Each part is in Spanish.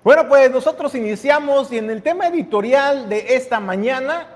Bueno, pues nosotros iniciamos y en el tema editorial de esta mañana,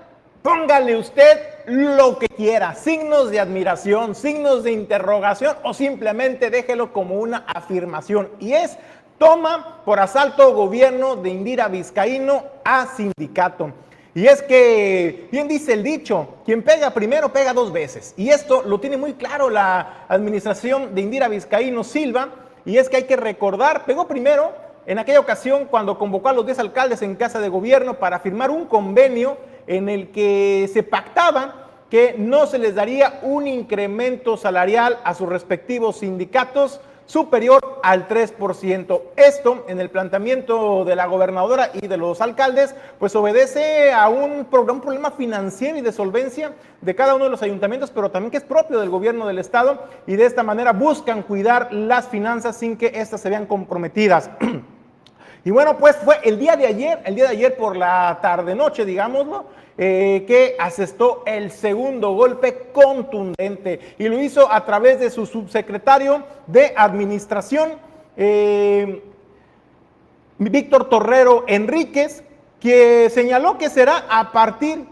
póngale usted lo que quiera, signos de admiración, signos de interrogación o simplemente déjelo como una afirmación. Y es: toma por asalto gobierno de Indira Vizcaíno a sindicato. Y es que, bien dice el dicho, quien pega primero pega dos veces. Y esto lo tiene muy claro la administración de Indira Vizcaíno Silva. Y es que hay que recordar, pegó primero en aquella ocasión cuando convocó a los 10 alcaldes en casa de gobierno para firmar un convenio en el que se pactaba que no se les daría un incremento salarial a sus respectivos sindicatos superior al 3%. Esto, en el planteamiento de la gobernadora y de los alcaldes, pues obedece a un problema financiero y de solvencia de cada uno de los ayuntamientos, pero también que es propio del gobierno del estado, y de esta manera buscan cuidar las finanzas sin que éstas se vean comprometidas. Y bueno, pues fue el día de ayer por la tarde-noche, digámoslo, que asestó el segundo golpe contundente y lo hizo a través de su subsecretario de Administración, Víctor Torrero Enríquez, que señaló que será a partir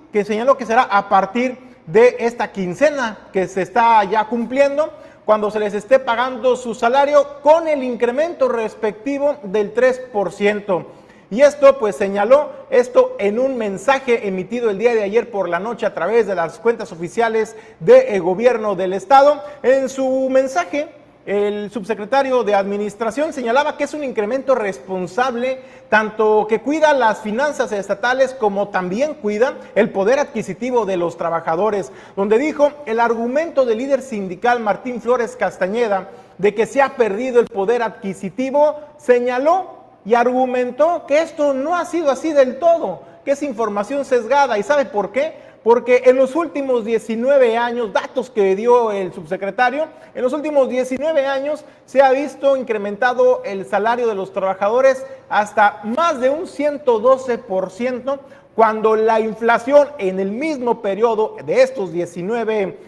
de esta quincena que se está ya cumpliendo, cuando se les esté pagando su salario con el incremento respectivo del 3%. Y esto, pues señaló esto en un mensaje emitido el día de ayer por la noche a través de las cuentas oficiales del gobierno del estado. En su mensaje, el subsecretario de Administración señalaba que es un incremento responsable, tanto que cuida las finanzas estatales como también cuida el poder adquisitivo de los trabajadores, donde dijo: el argumento del líder sindical Martín Flores Castañeda de que se ha perdido el poder adquisitivo, señaló y argumentó que esto no ha sido así del todo, que es información sesgada. ¿Y sabe por qué? Porque en los últimos 19 años, datos que dio el subsecretario, en los últimos 19 años se ha visto incrementado el salario de los trabajadores hasta más de un 112%, cuando la inflación en el mismo periodo de estos 19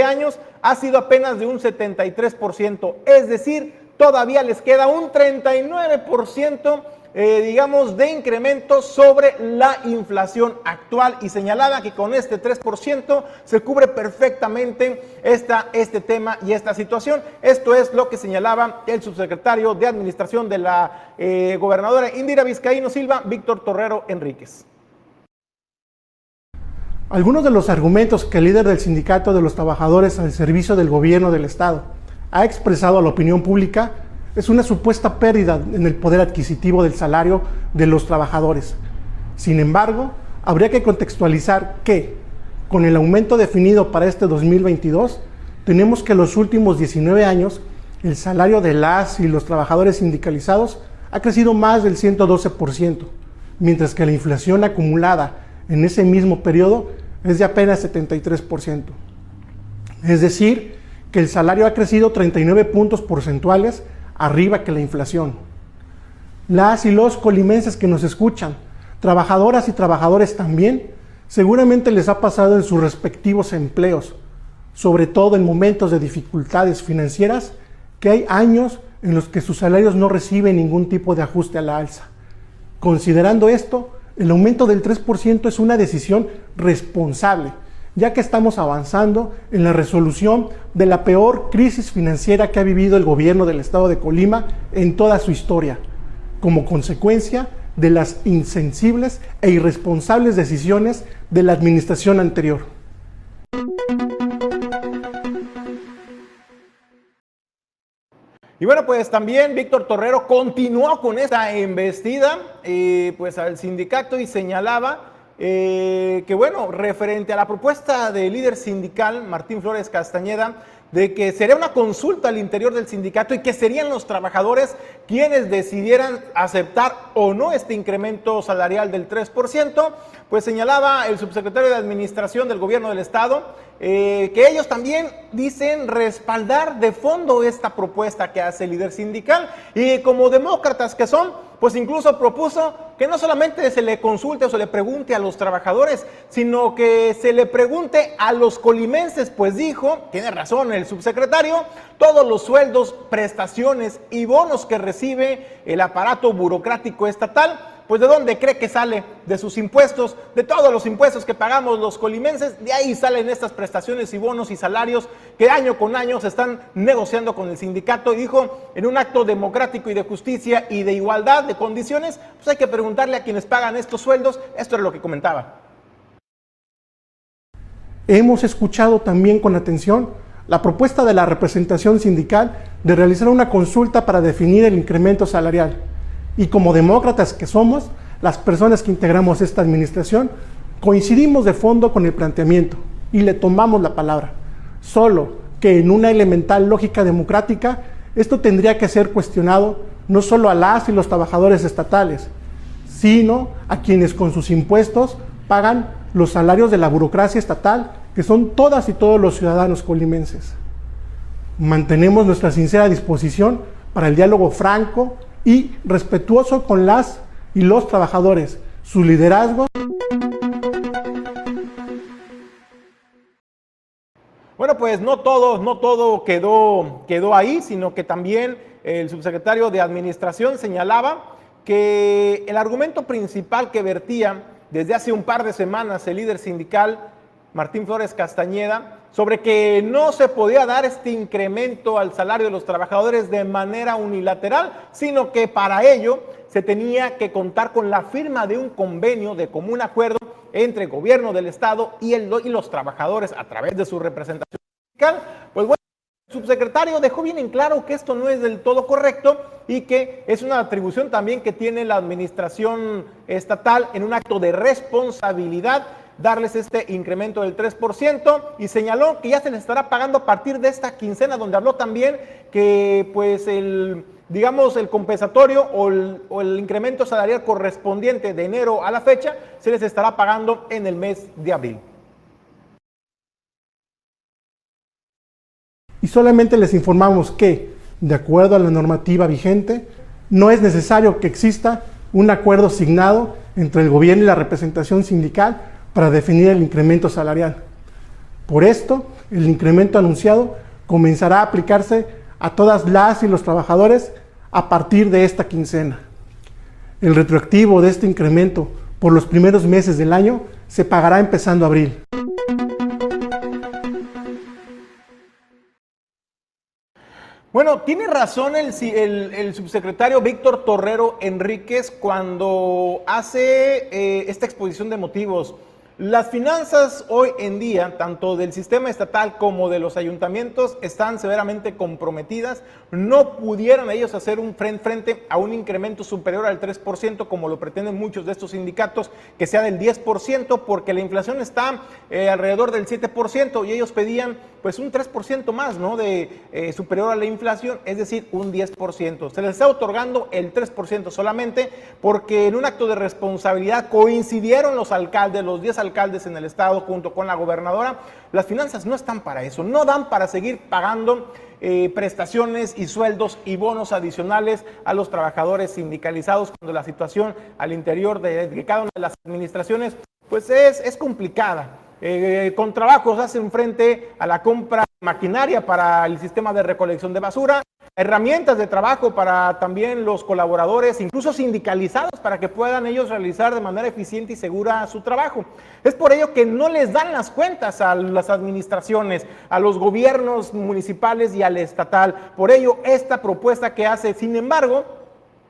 años ha sido apenas de un 73%, es decir, todavía les queda un 39%, digamos, de incremento sobre la inflación actual, y señalaba que con este 3% se cubre perfectamente este tema y esta situación. Esto es lo que señalaba el subsecretario de Administración de la gobernadora Indira Vizcaíno Silva, Víctor Torrero Enríquez. Algunos de los argumentos que el líder del Sindicato de los Trabajadores al Servicio del Gobierno del Estado ha expresado a la opinión pública es una supuesta pérdida en el poder adquisitivo del salario de los trabajadores. Sin embargo, habría que contextualizar que, con el aumento definido para este 2022, tenemos que en los últimos 19 años el salario de las y los trabajadores sindicalizados ha crecido más del 112%, mientras que la inflación acumulada en ese mismo periodo es de apenas 73%. Es decir, que el salario ha crecido 39 puntos porcentuales arriba que la inflación. Las y los colimenses que nos escuchan, trabajadoras y trabajadores también, seguramente les ha pasado en sus respectivos empleos, sobre todo en momentos de dificultades financieras, que hay años en los que sus salarios no reciben ningún tipo de ajuste a la alza. Considerando esto, el aumento del 3% es una decisión responsable, ya que estamos avanzando en la resolución de la peor crisis financiera que ha vivido el gobierno del estado de Colima en toda su historia, como consecuencia de las insensibles e irresponsables decisiones de la administración anterior. Y bueno, pues también Víctor Torrero continuó con esta embestida pues al sindicato, y señalaba que bueno, referente a la propuesta del líder sindical Martín Flores Castañeda, de que sería una consulta al interior del sindicato y que serían los trabajadores quienes decidieran aceptar o no este incremento salarial del 3%, pues señalaba el subsecretario de Administración del Gobierno del Estado que ellos también dicen respaldar de fondo esta propuesta que hace el líder sindical, y como demócratas que son, pues incluso propuso que no solamente se le consulte o se le pregunte a los trabajadores, sino que se le pregunte a los colimenses, pues dijo, tiene razón el subsecretario, todos los sueldos, prestaciones y bonos que recibe el aparato burocrático estatal, pues ¿de dónde cree que sale? De sus impuestos, de todos los impuestos que pagamos los colimenses, de ahí salen estas prestaciones y bonos y salarios que año con año se están negociando con el sindicato. Y dijo, en un acto democrático y de justicia y de igualdad de condiciones, pues hay que preguntarle a quienes pagan estos sueldos. Esto es lo que comentaba. Hemos escuchado también con atención la propuesta de la representación sindical de realizar una consulta para definir el incremento salarial. Y como demócratas que somos, las personas que integramos esta administración, coincidimos de fondo con el planteamiento y le tomamos la palabra. Solo que en una elemental lógica democrática, esto tendría que ser cuestionado no solo a las y los trabajadores estatales, sino a quienes con sus impuestos pagan los salarios de la burocracia estatal, que son todas y todos los ciudadanos colimenses. Mantenemos nuestra sincera disposición para el diálogo franco y respetuoso con las y los trabajadores, su liderazgo. Bueno, pues no todo quedó ahí, sino que también el subsecretario de Administración señalaba que el argumento principal que vertía desde hace un par de semanas el líder sindical Martín Flores Castañeda sobre que no se podía dar este incremento al salario de los trabajadores de manera unilateral, sino que para ello se tenía que contar con la firma de un convenio de común acuerdo entre el gobierno del estado y los trabajadores a través de su representación sindical. Pues bueno, el subsecretario dejó bien en claro que esto no es del todo correcto y que es una atribución también que tiene la administración estatal en un acto de responsabilidad darles este incremento del 3% y señaló que ya se les estará pagando a partir de esta quincena, donde habló también que pues el compensatorio o el incremento salarial correspondiente de enero a la fecha se les estará pagando en el mes de abril. Y solamente les informamos que, de acuerdo a la normativa vigente, no es necesario que exista un acuerdo signado entre el gobierno y la representación sindical para definir el incremento salarial. Por esto, el incremento anunciado comenzará a aplicarse a todas las y los trabajadores a partir de esta quincena. El retroactivo de este incremento por los primeros meses del año se pagará empezando abril. Bueno, tiene razón el subsecretario Víctor Torrero Enríquez cuando hace esta exposición de motivos. Las finanzas hoy en día, tanto del sistema estatal como de los ayuntamientos, están severamente comprometidas. No pudieran ellos hacer un frente a un incremento superior al 3%, como lo pretenden muchos de estos sindicatos, que sea del 10%, porque la inflación está alrededor del 7% y ellos pedían pues un 3% más, ¿no? Superior a la inflación, es decir, un 10%. Se les está otorgando el 3% solamente porque en un acto de responsabilidad coincidieron los alcaldes, los 10 alcaldes en el estado junto con la gobernadora. Las finanzas no están para eso, no dan para seguir pagando prestaciones y sueldos y bonos adicionales a los trabajadores sindicalizados cuando la situación al interior de cada una de las administraciones pues es complicada. Con trabajos hacen frente a la compra de maquinaria para el sistema de recolección de basura, herramientas de trabajo para también los colaboradores, incluso sindicalizados, para que puedan ellos realizar de manera eficiente y segura su trabajo. Es por ello que no les dan las cuentas a las administraciones, a los gobiernos municipales y al estatal. Por ello, esta propuesta que hace, sin embargo,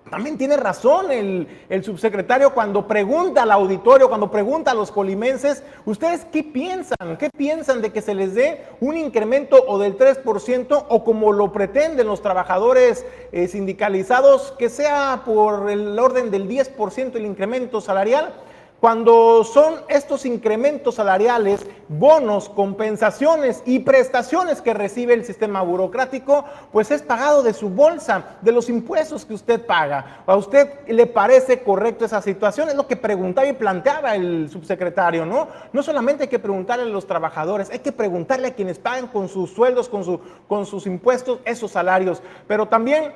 también tiene razón el subsecretario cuando pregunta al auditorio, cuando pregunta a los colimenses, ¿ustedes qué piensan? ¿Qué piensan de que se les dé un incremento o del 3% o como lo pretenden los trabajadores sindicalizados, que sea por el orden del 10% el incremento salarial? Cuando son estos incrementos salariales, bonos, compensaciones y prestaciones que recibe el sistema burocrático, pues es pagado de su bolsa, de los impuestos que usted paga. ¿A usted le parece correcto esa situación? Es lo que preguntaba y planteaba el subsecretario, ¿no? No solamente hay que preguntarle a los trabajadores, hay que preguntarle a quienes pagan con sus sueldos, con sus impuestos, esos salarios. Pero también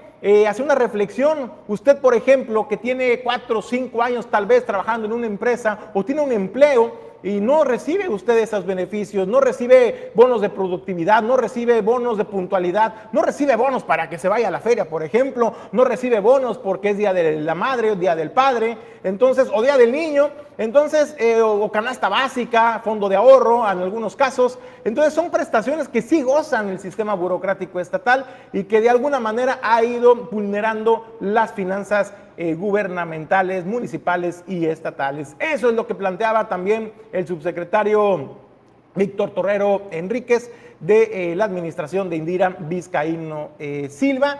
hacer una reflexión. Usted, por ejemplo, que tiene 4 o 5 años tal vez trabajando en una empresa o tiene un empleo y no recibe usted esos beneficios, no recibe bonos de productividad, no recibe bonos de puntualidad, no recibe bonos para que se vaya a la feria, por ejemplo, no recibe bonos porque es día de la madre o día del padre, entonces, o día del niño, entonces, o canasta básica, fondo de ahorro en algunos casos. Entonces son prestaciones que sí gozan el sistema burocrático estatal y que de alguna manera ha ido vulnerando las finanzas gubernamentales, municipales y estatales. Eso es lo que planteaba también el subsecretario Víctor Torrero Enríquez de la administración de Indira Vizcaíno Silva.